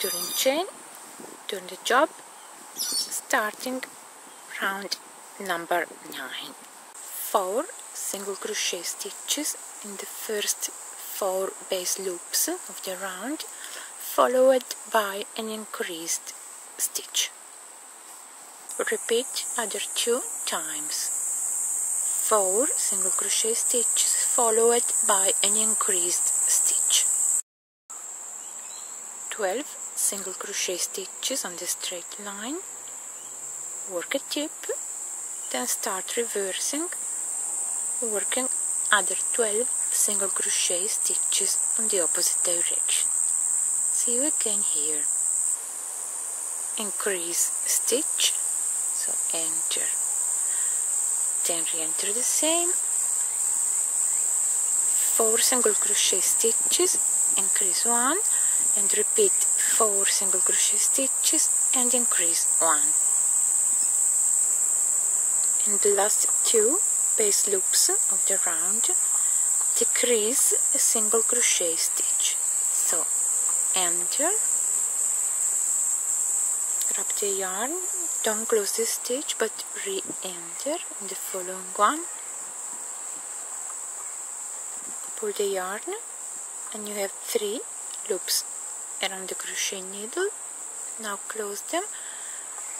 turning chain, turn the job, starting round number 9. 4 single crochet stitches in the first 4 base loops of the round, followed by an increased stitch. Repeat other 2 times. 4 single crochet stitches followed by an increased stitch. 12 single crochet stitches on the straight line, work a tip, then start reversing, working other 12 single crochet stitches on the opposite direction. See you again here. Increase stitch, so enter, then re-enter the same, 4 single crochet stitches, increase 1, and repeat 4 single crochet stitches and increase 1. In the last 2 base loops of the round, decrease a single crochet stitch, so enter, grab the yarn, don't close the stitch but re-enter in the following one, pull the yarn, and you have 3 loops around the crochet needle. Now close them,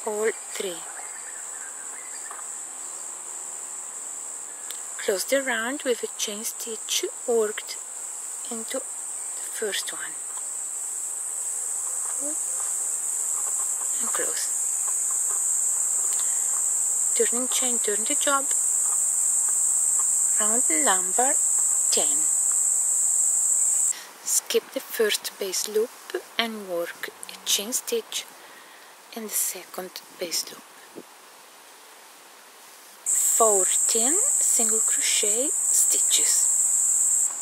all 3. Close the round with a chain stitch worked into the first one, and close. Turning chain, turn the job, round number 10. Skip the first base loop and work a chain stitch in the second base loop. 14 single crochet stitches.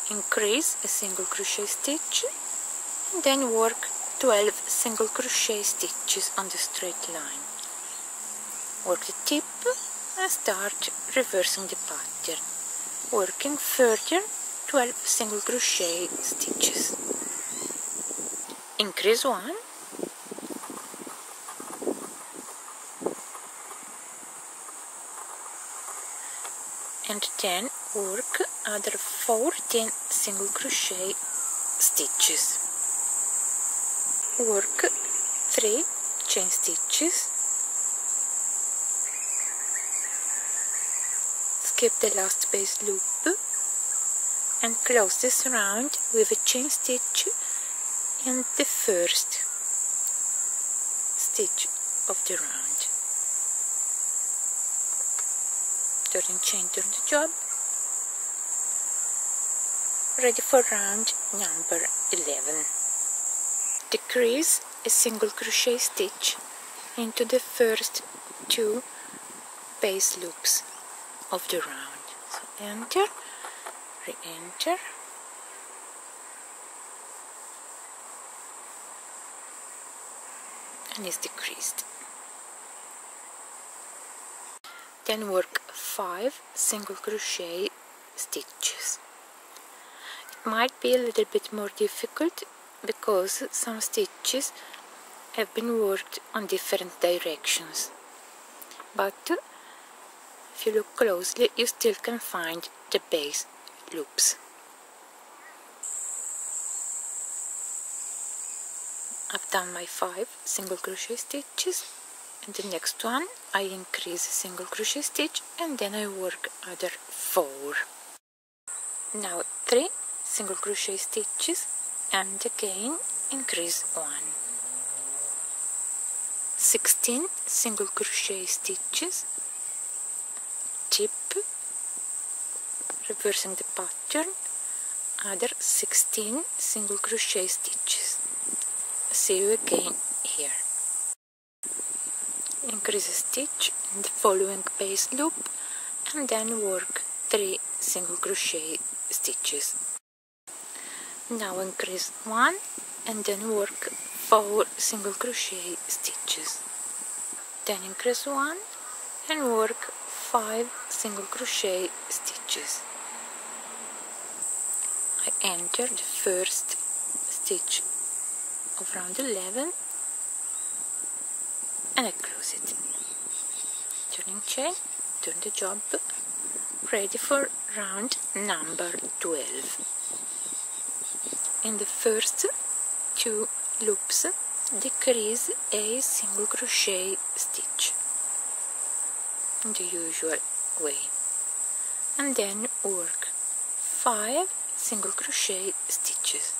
Increase a single crochet stitch and then work 12 single crochet stitches on the straight line. Work the tip and start reversing the pattern, working further 12 single crochet stitches. Increase 1, and then work other 14 single crochet stitches. Work 3 chain stitches, skip the last base loop, and close this round with a chain stitch in the first stitch of the round. Turning chain, turn the job, ready for round number 11. Decrease a single crochet stitch into the first 2 base loops of the round. So enter, re-enter, and is decreased. Then work 5 single crochet stitches. It might be a little bit more difficult because some stitches have been worked on different directions, but if you look closely you still can find the base loops. I've done my 5 single crochet stitches, and the next one I increase a single crochet stitch and then I work other 4. Now 3 single crochet stitches and again increase 1. 16 single crochet stitches, tip, reversing the pattern, other 16 single crochet stitches. See you again here. Increase a stitch in the following base loop and then work 3 single crochet stitches. Now increase 1 and then work 4 single crochet stitches. Then increase 1 and work 5 single crochet stitches. I enter the first stitch of round 11 and I close it. Turning chain, turn the job, ready for round number 12. In the first 2 loops decrease a single crochet stitch in the usual way, and then work 5 single crochet stitches,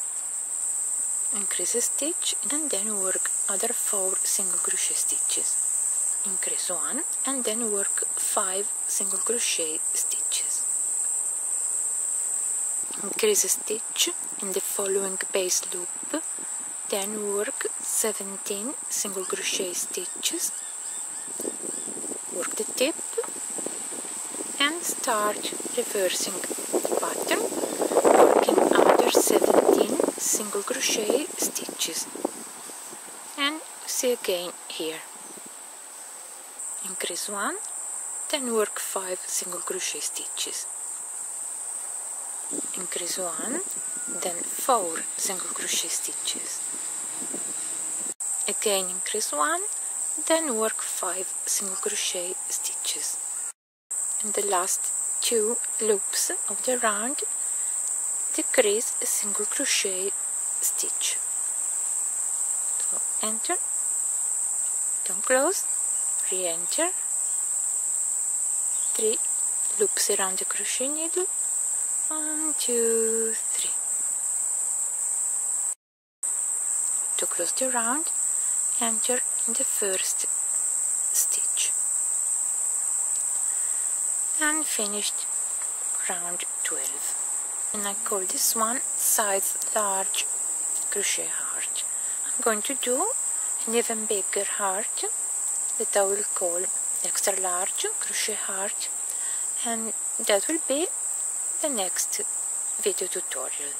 increase a stitch, and then work other 4 single crochet stitches, increase 1, and then work 5 single crochet stitches, increase a stitch in the following base loop, then work 17 single crochet stitches, work the tip, and start reversing the pattern, working other 17 single crochet stitches, and see again here. Increase 1, then work 5 single crochet stitches, increase 1, then 4 single crochet stitches, again increase 1, then work 5 single crochet stitches. In the last 2 loops of the round, decrease a single crochet stitch. So enter, don't close, re-enter, 3 loops around the crochet needle, 1, 2, 3. To close the round, enter in the first stitch, and finished round 12. And I call this one size large crochet heart. I'm going to do an even bigger heart that I will call extra large crochet heart, and that will be the next video tutorial.